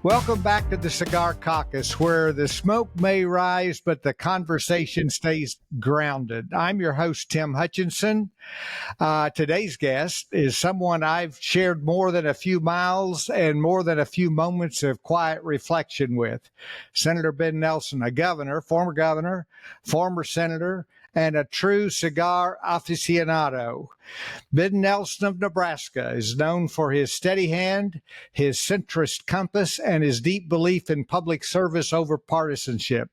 Welcome back to the Cigar Caucus, where the smoke may rise, but the conversation stays grounded. I'm your host, Tim Hutchinson. Today's guest is someone I've shared more than a few miles and more than a few moments of quiet reflection with. Senator Ben Nelson, a governor, former senator, and a true cigar aficionado. Ben Nelson of Nebraska is known for his steady hand, his centrist compass, and his deep belief in public service over partisanship.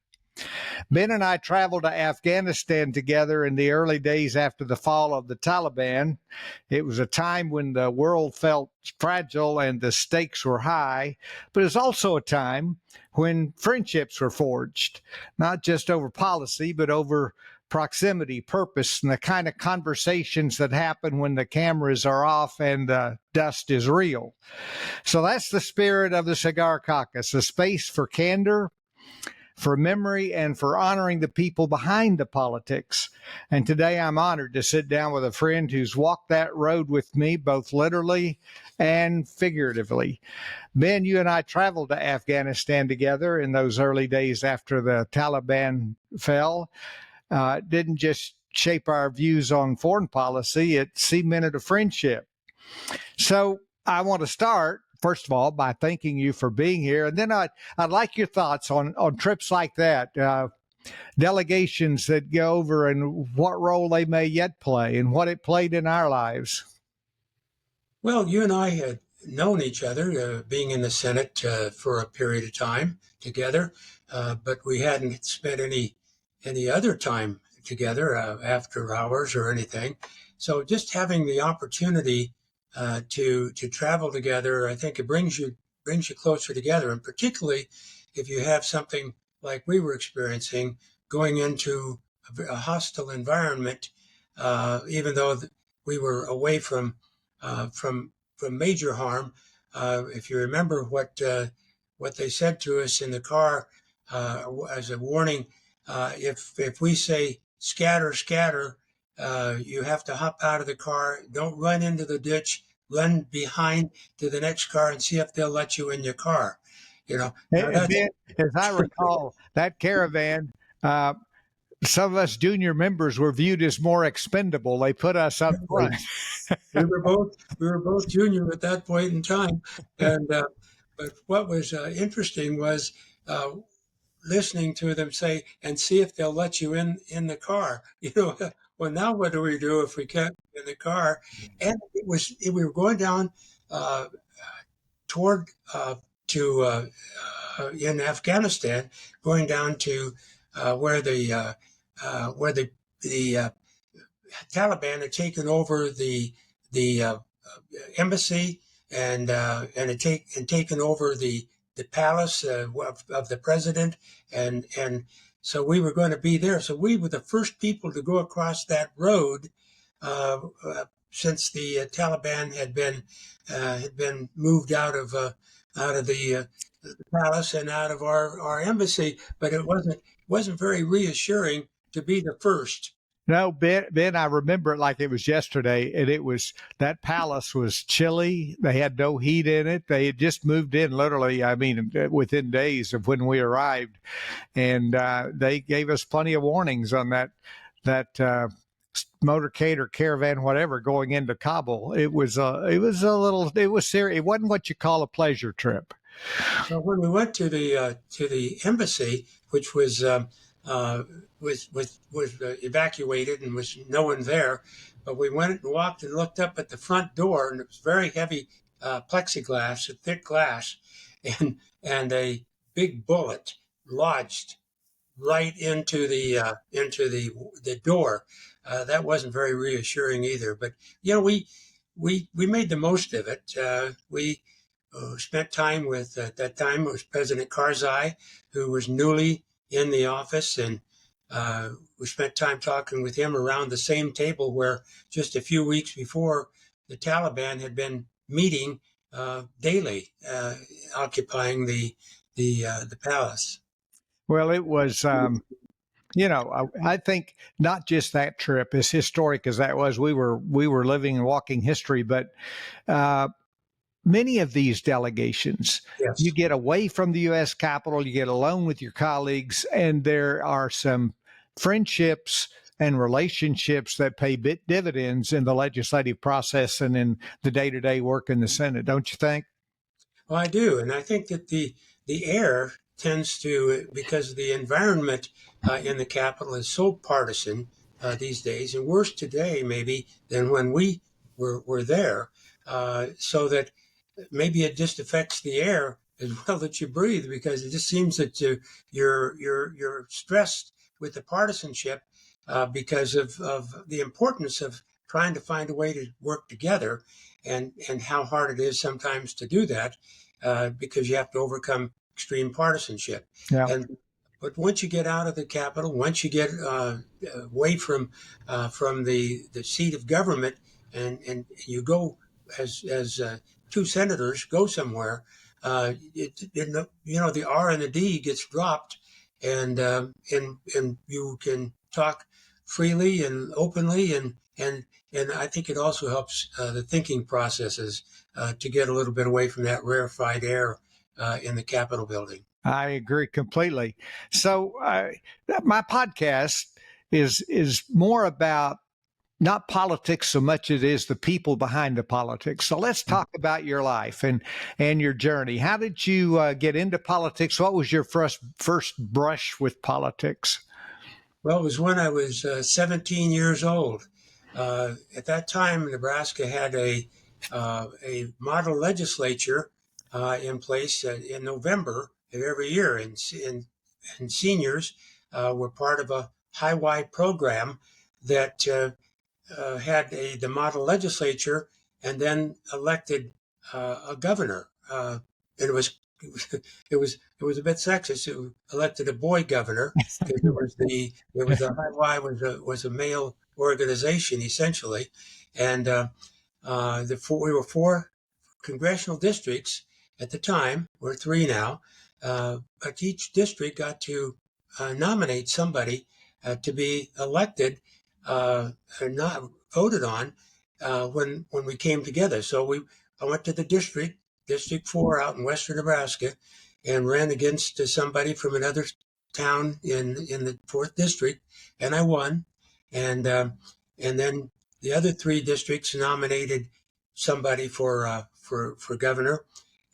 Ben and I traveled to Afghanistan together in the early days after the fall of the Taliban. It was a time when the world felt fragile and the stakes were high, but it was also a time when friendships were forged, not just over policy, but over proximity, purpose, and the kind of conversations that happen when the cameras are off and the dust is real. So that's the spirit of the Cigar Caucus, a space for candor, for memory, and for honoring the people behind the politics. And today I'm honored to sit down with a friend who's walked that road with me, both literally and figuratively. Ben, you and I traveled to Afghanistan together in those early days after the Taliban fell. Didn't just shape our views on foreign policy, it cemented a friendship. So I want to start, first of all, by thanking you for being here. And then I'd like your thoughts on trips like that, delegations that go over and what role they may yet play and what it played in our lives. Well, you and I had known each other, being in the Senate for a period of time together, but we hadn't spent any other time together after hours or anything. So just having the opportunity to travel together, I think it brings you closer together, and particularly if you have something like we were experiencing, going into a hostile environment, even though we were away from major harm. If you remember what they said to us in the car as a warning. If we say scatter, you have to hop out of the car. Don't run into the ditch. Run behind to the next car and see if they'll let you in your car. As I recall, that caravan, some of us junior members were viewed as more expendable. They put us up front. we were both junior at that point in time, and but what was interesting was. Listening to them say, and see if they'll let you in the car. Well, now what do we do if we can't get in the car? And we were going down toward in Afghanistan, going down to where the Taliban had taken over the embassy and taken over the palace of the president, and so we were going to be there. So we were the first people to go across that road since the Taliban had been moved out of the palace and out of our embassy. But it wasn't very reassuring to be the first. No, Ben, I remember it like it was yesterday, and that palace was chilly. They had no heat in it. They had just moved in literally, within days of when we arrived. And they gave us plenty of warnings on that motorcade or caravan, whatever, going into Kabul. It was serious. It wasn't what you call a pleasure trip. So when we went to the embassy, which was evacuated and was no one there, but we went and walked and looked up at the front door, and it was very heavy plexiglass, a thick glass, and a big bullet lodged right into the door. That wasn't very reassuring either. But we made the most of it. We spent time with, at that time, it was President Karzai, who was newly in the office, and we spent time talking with him around the same table where just a few weeks before the Taliban had been meeting daily, occupying the palace. Well, it was, I think not just that trip, as historic as that was, we were living and walking history, but many of these delegations, Yes. you get away from the U.S. Capitol, you get alone with your colleagues, and there are some friendships and relationships that pay dividends in the legislative process and in the day-to-day work in the Senate, don't you think? Well, I do, and I think that the air tends to, because the environment in the Capitol is so partisan these days, and worse today maybe than when we were there, so that maybe it just affects the air as well that you breathe, because it just seems that you're stressed with the partisanship because of the importance of trying to find a way to work together, and how hard it is sometimes to do that because you have to overcome extreme partisanship. Yeah. And but once you get out of the Capitol, once you get away from the seat of government, and you go as two senators go somewhere, the R and the D gets dropped, and you can talk freely and openly, and I think it also helps the thinking processes to get a little bit away from that rarefied air in the Capitol building. I agree completely. So my podcast is more about not politics so much as it is the people behind the politics. So let's talk about your life and your journey. How did you get into politics? What was your first brush with politics? Well, it was when I was 17 years old. At that time, Nebraska had a model legislature in place in November of every year, and seniors were part of a high-Y program that had the model legislature and then elected a governor. And it was a bit sexist. It elected a boy governor because it was a high Y was a male organization essentially, and we were four congressional districts at the time. We're three now, but each district got to nominate somebody to be elected or not voted on when we came together. So I went to the District 4 out in western Nebraska, and ran against somebody from another town in the fourth district, and I won. And then the other three districts nominated somebody for governor,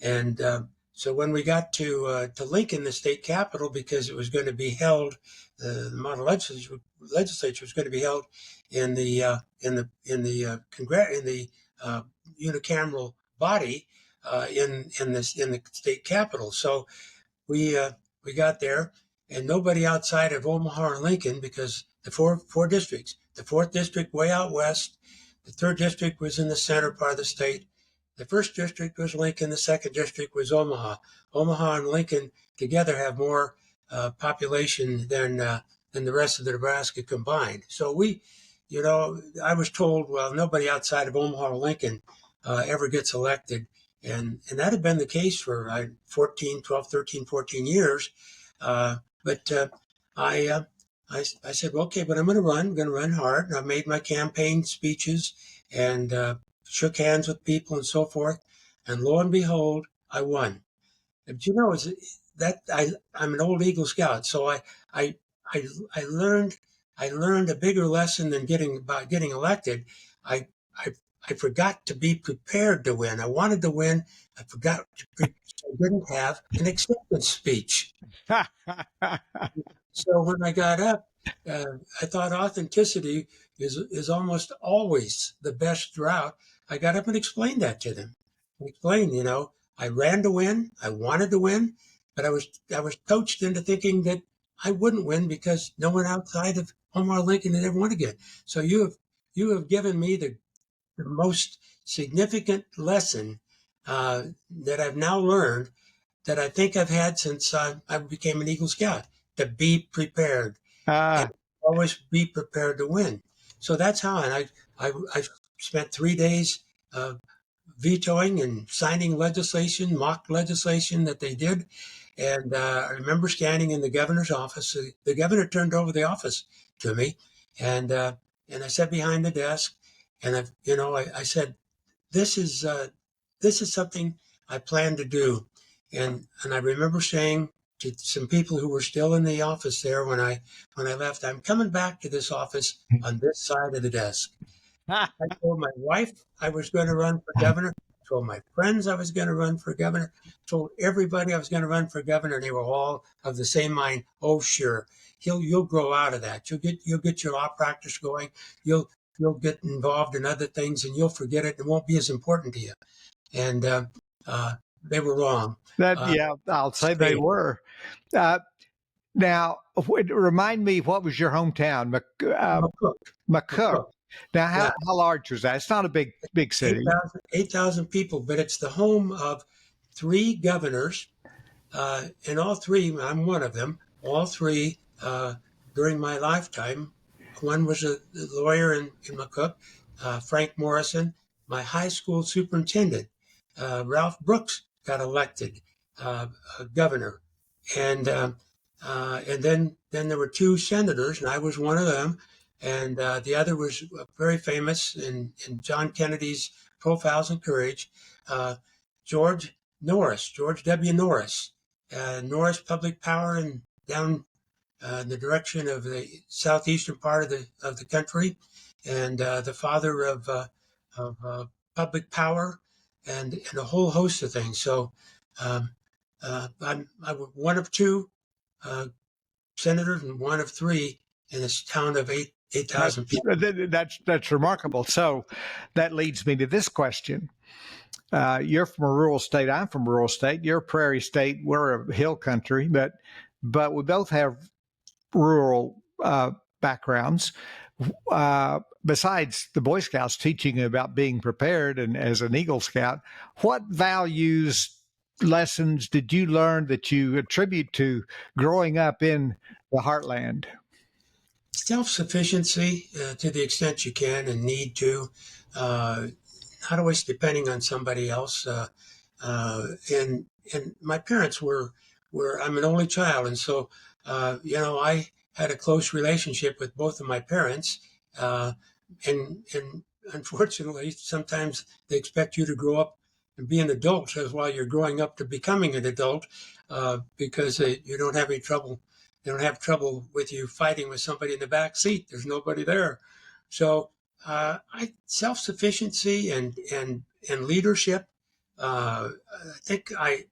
and so when we got to Lincoln, the state capital, because it was going to be held, the model legislature was going to be held in the unicameral body in the state capital. So we got there, and nobody outside of Omaha or Lincoln, because the four districts, the fourth district way out west, the third district was in the center part of the state. The first district was Lincoln. The second district was Omaha. Omaha and Lincoln together have more population than the rest of the Nebraska combined. So I was told, well, nobody outside of Omaha or Lincoln ever gets elected. And that had been the case for 12, 13, 14 years. But I said, well, okay, but I'm going to run hard. And I made my campaign speeches and shook hands with people and so forth. And lo and behold, I won. But I'm an old Eagle Scout, so I learned a bigger lesson than getting elected. I I I forgot to be prepared to win. I wanted to win. I forgot I didn't have an acceptance speech. So when I got up, I thought authenticity is almost always the best route. I got up and explained that to them. I explained, I ran to win. I wanted to win, but I was coached into thinking that I wouldn't win because no one outside of Omar Lincoln had ever won again. So you have given me the most significant lesson that I've now learned, that I think I've had since I became an Eagle Scout, to be prepared and always be prepared to win. So that's how, and I spent 3 days vetoing and signing mock legislation that they did. And I remember standing in the governor's office. The governor turned over the office to me, and I sat behind the desk, and I said, "This is this is something I plan to do. And I remember saying to some people who were still in the office there when I left, I'm coming back to this office on this side of the desk. I told my wife I was going to run for governor. I told my friends I was going to run for governor. I told everybody I was going to run for governor. They were all of the same mind. Oh, sure, you'll grow out of that. You'll get your law practice going. You'll get involved in other things, and you'll forget it. It won't be as important to you. And they were wrong. Yeah, I'll say they were. Uh, Now, remind me, what was your hometown? McCook. McCook. Now, Yeah. how large was that? It's not a big city. 8,000 people, but it's the home of 3 governors, and all 3, I'm one of them, all 3 during my lifetime. One was a lawyer in McCook, Frank Morrison. My high school superintendent, Ralph Brooks, got elected governor. And then there were 2 senators, and I was one of them. And the other was very famous in John Kennedy's Profiles in Courage, George W. Norris, Norris Public Power, and down in the direction of the southeastern part of the country, and the father of public power, and a whole host of things. So I'm one of 2 senators and one of 3 in this town of 8,000 people. That's remarkable. So that leads me to this question. You're from a rural state. I'm from a rural state. You're a prairie state. We're a hill country, but we both have rural backgrounds. Besides the Boy Scouts teaching you about being prepared, and as an Eagle Scout, what values, lessons did you learn that you attribute to growing up in the Heartland? Self-sufficiency to the extent you can and need to, not always depending on somebody else. And my parents were I'm an only child, and so I had a close relationship with both of my parents, and unfortunately, sometimes they expect you to grow up and be an adult as while you're growing up to becoming an adult, because you don't have any trouble. They don't have trouble with you fighting with somebody in the back seat. There's nobody there. So self-sufficiency and leadership. I think I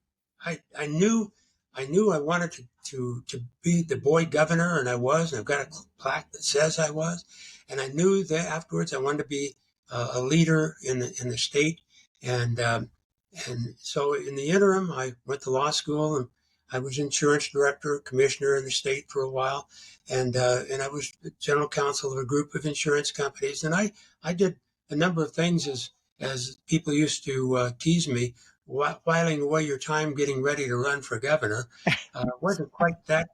knew I wanted to be the boy governor, and I was. And I've got a plaque that says I was. And I knew that afterwards I wanted to be a leader in the state. And so in the interim, I went to law school, and I was insurance director, commissioner in the state for a while, and I was general counsel of a group of insurance companies. And I did a number of things as people used to tease me, whiling away your time getting ready to run for governor. Wasn't quite that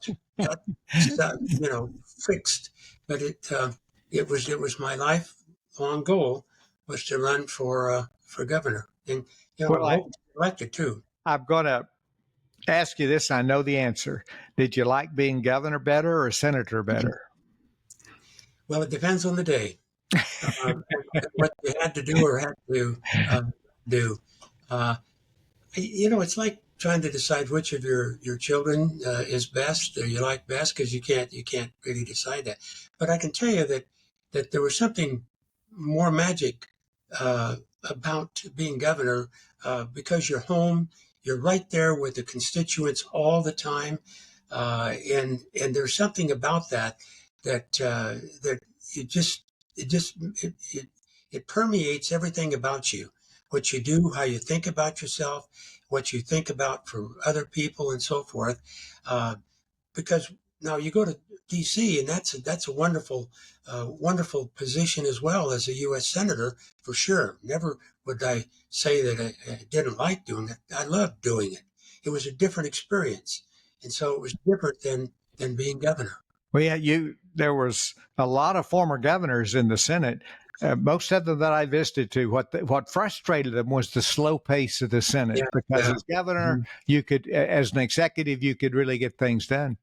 fixed, but it was my lifelong goal was to run for governor, and I hope to be elected too. I'm going to ask you this. I know the answer. Did you like being governor better or senator better? Well, it depends on the day. And what you had to do or had to do. It's like trying to decide which of your children is best or you like best, because you can't really decide that. But I can tell you that there was something more magic about being governor, because you're home, you're right there with the constituents all the time, and there's something about that it permeates everything about you, what you do, how you think about yourself, what you think about for other people, and so forth. Because now you go to D.C., and that's a wonderful position as well as a U.S. senator, for sure. Never would I say that I didn't like doing it. I loved doing it. It was a different experience, and so it was different than being governor. Well, yeah, there was a lot of former governors in the Senate. Most of them that I visited to, what frustrated them was the slow pace of the Senate, because as governor, you could, as an executive, you could really get things done.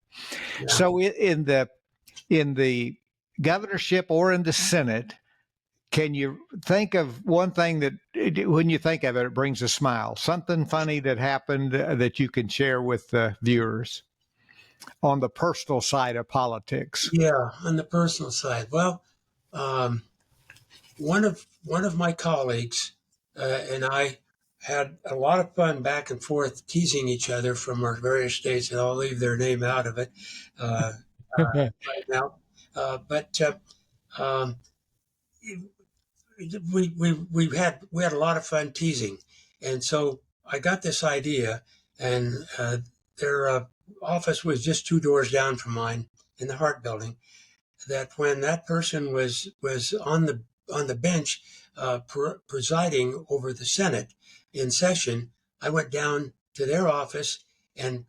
So in the governorship or in the Senate, can you think of one thing that, when you think of it, it brings a smile? Something funny that happened that you can share with the viewers on the personal side of politics? Yeah, on the personal side. Well, um, one of my colleagues and I had a lot of fun back and forth teasing each other from our various states, and I'll leave their name out of it uh, right now. But um, we had a lot of fun teasing, and so I got this idea, and their office was just 2 doors down from mine in the Hart Building. That when that person was on the bench presiding over the Senate in session, I went down to their office and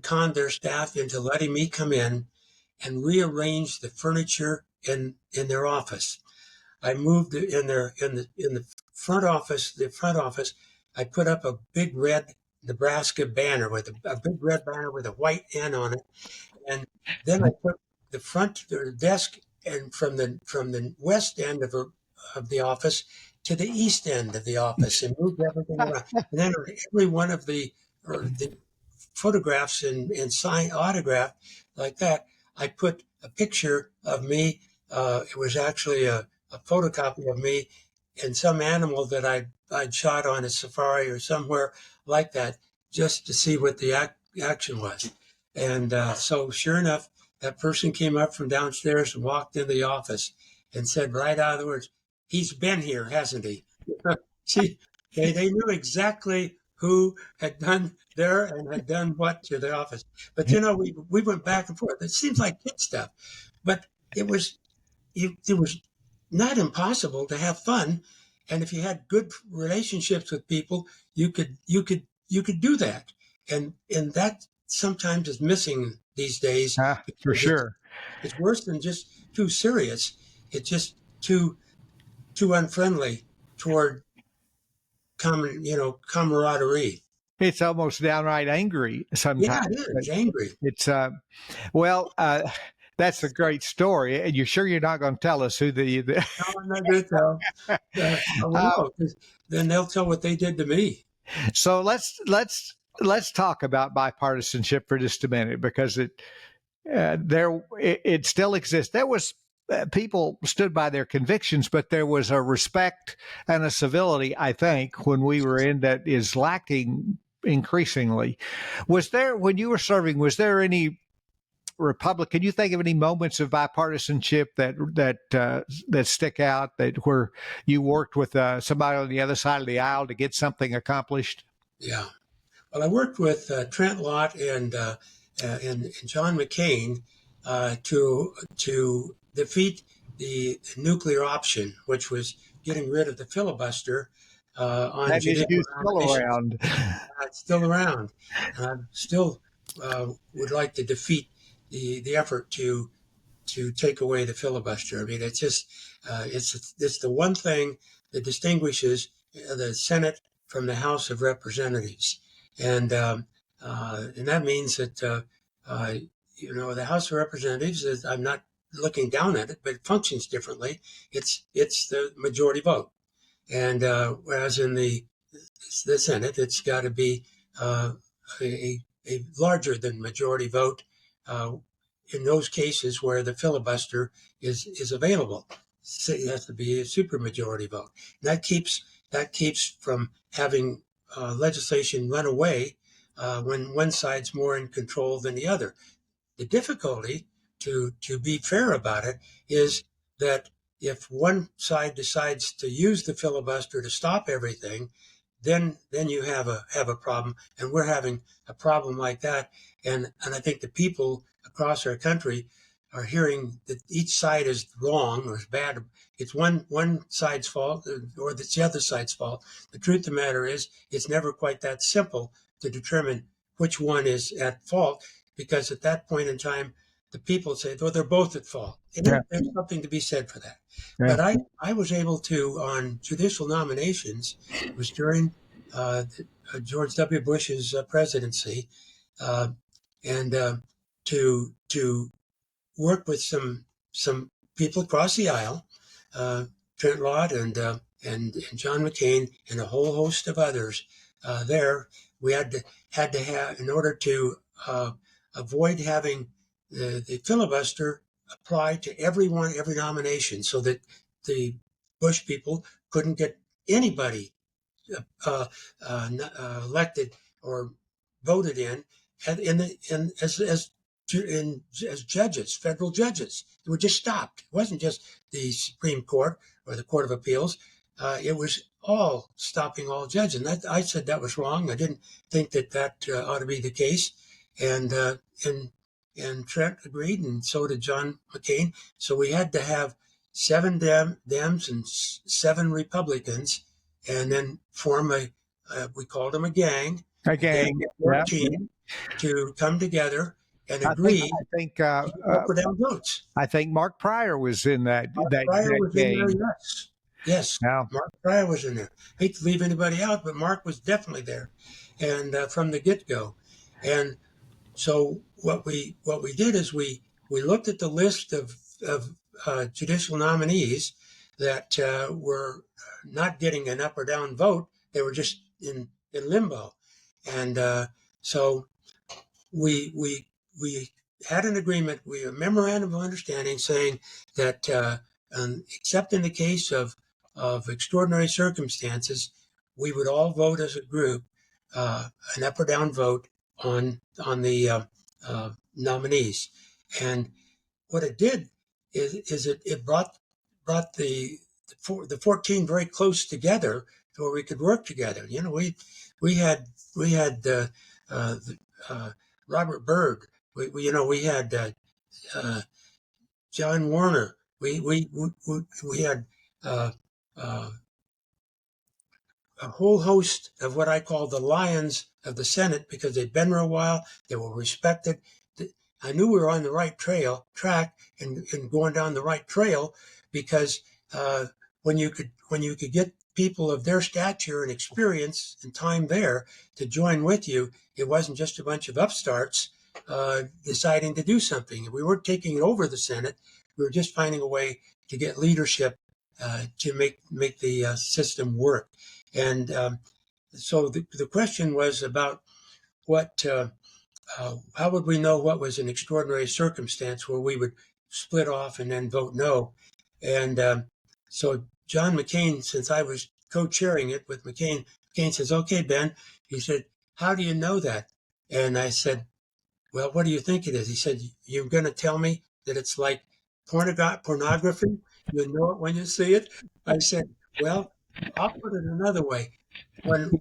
conned their staff into letting me come in and rearrange the furniture in their office. I moved in the front office. The front office, I put up a big red Nebraska banner with a big red banner with a white N on it, and then I put the front desk and from the west end of the office to the east end of the office and moved everything around. And then every one of the photographs and sign autograph like that, I put a picture of me. It was actually a photocopy of me and some animal that I'd shot on a safari or somewhere like that, just to see what the action was. And so, sure enough, that person came up from downstairs and walked into the office and said right out of the words, "He's been here, hasn't he?" See, they knew exactly who had done there and had done what to the office. But we went back and forth. It seems like kid stuff, but it was it was not impossible to have fun, and if you had good relationships with people, you could do that, and that sometimes is missing these days For because it's sure. it's worse than just too serious. It's just too unfriendly toward camaraderie. It's almost downright angry Yeah, sometimes. it is angry. It's well, that's a great story. And you're sure you're not going to tell us who the No, I'm not going to tell. Well, uh, no, 'cause then they'll tell what they did to me. so let's talk about bipartisanship for just a minute, because it still exists. There was people stood by their convictions, but there was a respect and a civility, I think, when we were in, that is lacking increasingly. Was there, when you were serving, was there any Republican? Can you think of any moments of bipartisanship that stick out, that where you worked with somebody on the other side of the aisle to get something accomplished? Yeah. Well, I worked with Trent Lott and John McCain to defeat the nuclear option, which was getting rid of the filibuster on That judicial issue is still nominations. around. It's still around, and I still would like to defeat the effort to take away the filibuster. I mean, it's just it's the one thing that distinguishes the Senate from the House of Representatives, and that means that the House of Representatives is, I'm not looking down at it, but it functions differently. It's the majority vote, and whereas in the Senate, it's got to be a larger than majority vote uh, in those cases where the filibuster is available. It has to be a supermajority vote. And that keeps from having legislation run away when one side's more in control than the other. The difficulty, to be fair about it, is that if one side decides to use the filibuster to stop everything, then you have a problem, and we're having a problem like that. And I think the people across our country are hearing that each side is wrong or is bad. It's one side's fault, or it's the other side's fault. The truth of the matter is, it's never quite that simple to determine which one is at fault, because at that point in time, the people say, well, they're both at fault. And Yeah, there's something to be said for that. yeah. But I was able to, on judicial nominations, it was during George W. Bush's presidency, uh, and to work with some people across the aisle Trent Lott and John McCain and a whole host of others there. We had to have, in order to avoid having the filibuster apply to everyone, every nomination, so that the Bush people couldn't get anybody uh, elected or voted in, as judges, federal judges. It would just stopped. It wasn't just the Supreme Court or the Court of Appeals. It was all stopping all judges. And I said that was wrong. I didn't think that ought to be the case. And Trent agreed, and so did John McCain. So we had to have 7 Dems and 7 Republicans, and then form we called them a gang A gang. of 14 to come together and agree I think to up or down votes. I think Mark Pryor was in that Pryor was gang. in there, yes. Now, Mark Pryor was in there. Hate to leave anybody out, but Mark was definitely there, and from the get-go. And so what we did is we looked at the list of judicial nominees that were not getting an up or down vote. They were just in limbo, and so we had an agreement, a memorandum of understanding, saying that except in the case of extraordinary circumstances, we would all vote as a group, an up or down vote on the nominees. And what it did is it brought the 14 very close together to where we could work together. You know, we had Robert Byrd. We had John Warner. We had a whole host of what I call the lions of the Senate, because they'd been there a while. They were respected. I knew we were on the right track and going down the right trail, because when you could get people of their stature and experience and time there to join with you, it wasn't just a bunch of upstarts deciding to do something. We weren't taking over the Senate. We were just finding a way to get leadership to make the system work. And so the question was about what. How would we know what was an extraordinary circumstance where we would split off and then vote no? And so John McCain, since I was co-chairing it with McCain says, "Okay, Ben," he said, "how do you know that?" And I said, "Well, what do you think it is?" He said, "You're going to tell me that it's like pornography? You know it when you see it?" I said, "Well, I'll put it another way. When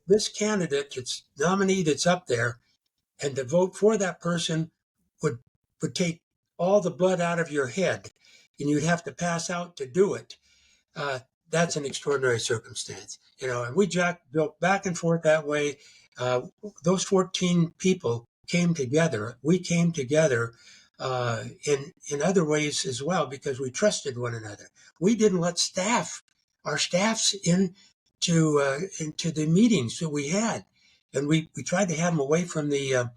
this candidate, that's nominee that's up there, and to vote for that person would take all the blood out of your head, and you'd have to pass out to do it. That's an extraordinary circumstance, And we built back and forth that way. Those 14 people came together. We came together in other ways as well, because we trusted one another. We didn't let our staffs into the meetings that we had. And we tried to have them away from the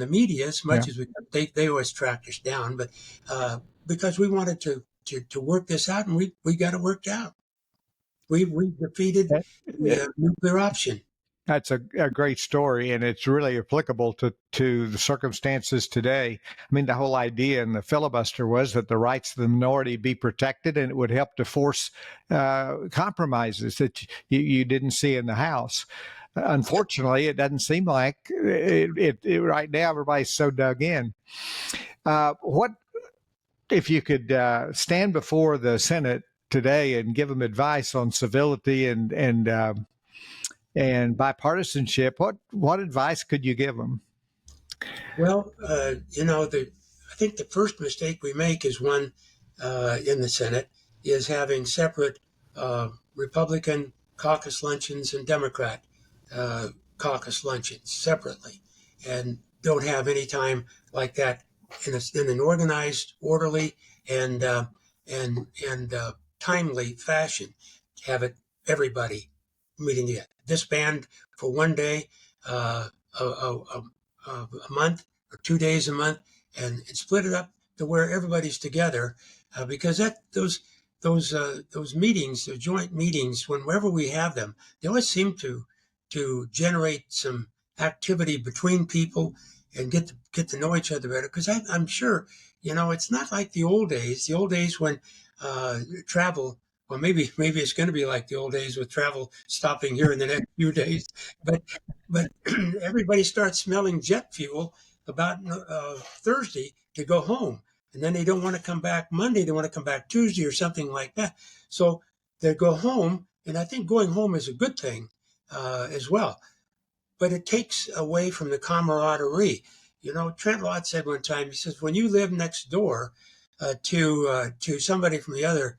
media as much as we could. They always tracked us down, but because we wanted to work this out, and we got it worked out. We defeated the nuclear option. That's a great story, and it's really applicable to the circumstances today. I mean, the whole idea in the filibuster was that the rights of the minority be protected, and it would help to force compromises that you didn't see in the House. Unfortunately, it doesn't seem like it right now. Everybody's so dug in. What if you could stand before the Senate today and give them advice on civility and bipartisanship? What advice could you give them? Well, I think the first mistake we make is one in the Senate is having separate Republican caucus luncheons and Democrat caucus luncheons separately, and don't have any time like that in an organized, orderly, and timely fashion. Have everybody meeting together. Disband for one day, a month, or 2 days a month, and split it up to where everybody's together, because those meetings, the joint meetings, whenever we have them, they always seem to generate some activity between people and get to know each other better. Because I'm sure, it's not like the old days. The old days when travel. Well, maybe it's going to be like the old days with travel stopping here in the next few days. But everybody starts smelling jet fuel about Thursday to go home, and then they don't want to come back Monday. They want to come back Tuesday or something like that. So they go home, and I think going home is a good thing as well. But it takes away from the camaraderie. Trent Lott said one time, he says, when you live next door to somebody from the other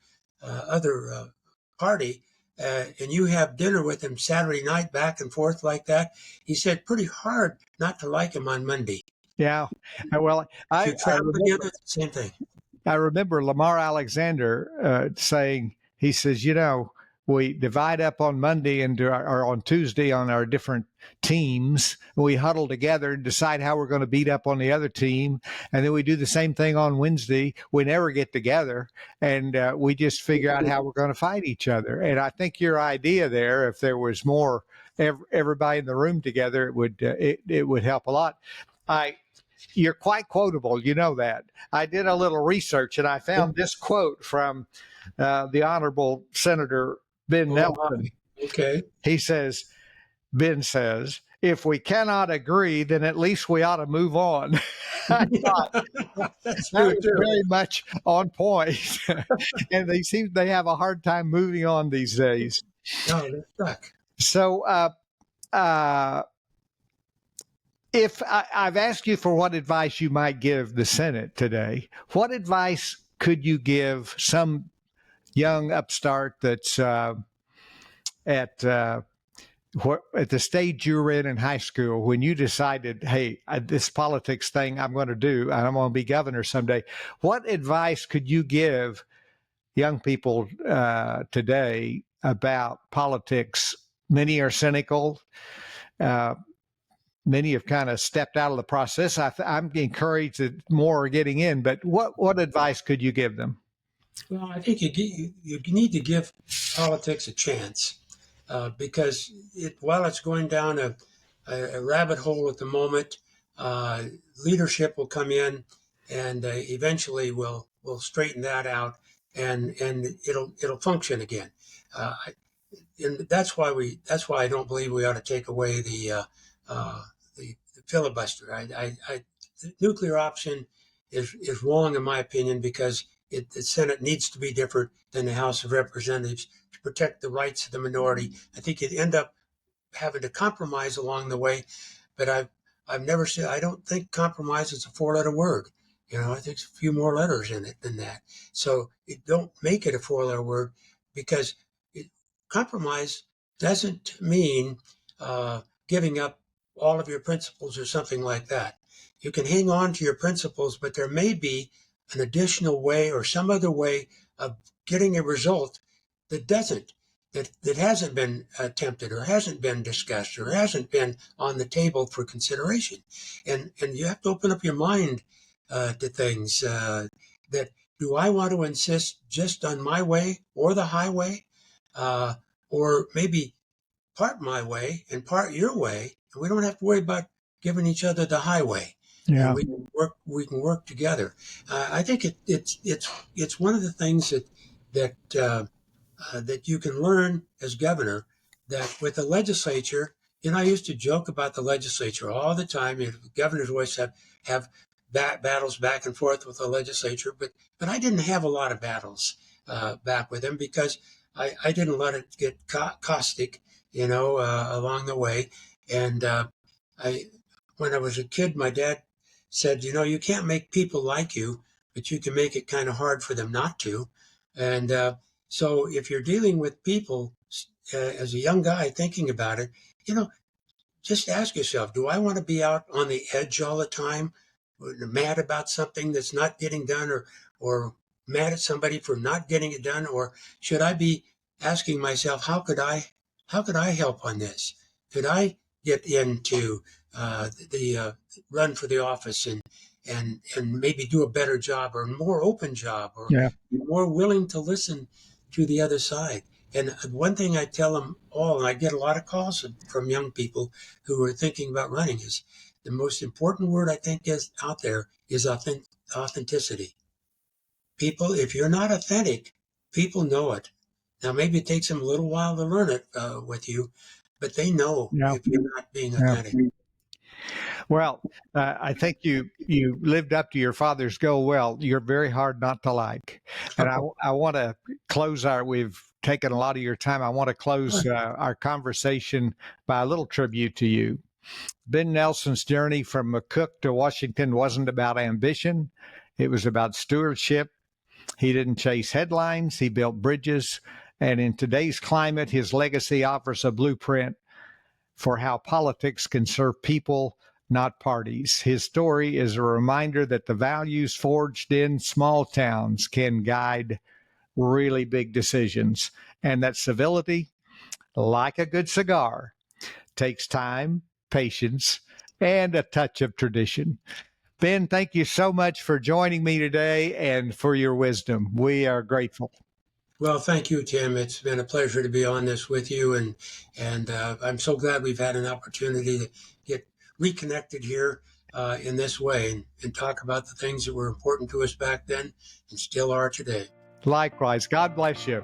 party, and you have dinner with him Saturday night back and forth like that, he said, pretty hard not to like him on Monday. Yeah. Well, I remember, same thing. I remember Lamar Alexander saying, he says, we divide up on Monday or on Tuesday on our different teams. We huddle together and decide how we're going to beat up on the other team. And then we do the same thing on Wednesday. We never get together, and we just figure out how we're going to fight each other. And I think your idea there, if there was more, everybody in the room together, it would help a lot. You're quite quotable. You know that. I did a little research, and I found this quote from the Honorable Senator Ben Nelson. Okay. Ben says, if we cannot agree, then at least we ought to move on. I thought That's that was very much on point. And they have a hard time moving on these days. No, they're stuck. So if I've asked you for what advice you might give the Senate today, what advice could you give some young upstart that's at the stage you were in high school when you decided, hey, this politics thing I'm going to do, and I'm going to be governor someday? What advice could you give young people today about politics? Many are cynical. Many have kind of stepped out of the process. I'm encouraged that more are getting in, but what advice could you give them? Well, I think you need to give politics a chance because while it's going down a rabbit hole at the moment, leadership will come in and eventually will straighten that out, and it'll function again. And that's why I don't believe we ought to take away the filibuster. The nuclear option is wrong in my opinion because the Senate needs to be different than the House of Representatives to protect the rights of the minority. I think you'd end up having to compromise along the way, but I've never said, I don't think compromise is a 4-letter word. I think it's a few more letters in it than that. So don't make it a 4-letter word because compromise doesn't mean giving up all of your principles or something like that. You can hang on to your principles, but there may be an additional way or some other way of getting a result that hasn't been attempted or hasn't been discussed or hasn't been on the table for consideration. And you have to open up your mind to things that, do I want to insist just on my way or the highway, or maybe part my way and part your way, and we don't have to worry about giving each other the highway. Yeah, we can work together. I think it's one of the things that you can learn as governor, that with the legislature, I used to joke about the legislature all the time. Governors always have battles back and forth with the legislature, but I didn't have a lot of battles back with them because I didn't let it get caustic, along the way. And when I was a kid, my dad said, you can't make people like you, but you can make it kind of hard for them not to. And so if you're dealing with people as a young guy thinking about it, just ask yourself, do I want to be out on the edge all the time, mad about something that's not getting done, or mad at somebody for not getting it done? Or should I be asking myself, how could I help on this? Could I get into the run for the office and maybe do a better job or a more open job or Yeah. be more willing to listen to the other side. And one thing I tell them all, and I get a lot of calls from young people who are thinking about running, is the most important word I think is out there is authenticity. People, if you're not authentic, people know it. Now, maybe it takes them a little while to learn it with you, but they know Yeah. if you're not being Yeah. authentic. Well, I think you lived up to your father's goal well. You're very hard not to like, and I want to close our. We've taken a lot of your time. I want to close our conversation by a little tribute to you. Ben Nelson's journey from McCook to Washington wasn't about ambition; it was about stewardship. He didn't chase headlines; he built bridges. And in today's climate, his legacy offers a blueprint for how politics can serve people, not parties. His story is a reminder that the values forged in small towns can guide really big decisions, and that civility, like a good cigar, takes time, patience, and a touch of tradition. Ben, thank you so much for joining me today and for your wisdom. We are grateful. Well, thank you, Tim. It's been a pleasure to be on this with you, and I'm so glad we've had an opportunity to get reconnected here in this way and talk about the things that were important to us back then and still are today. Likewise, God bless you.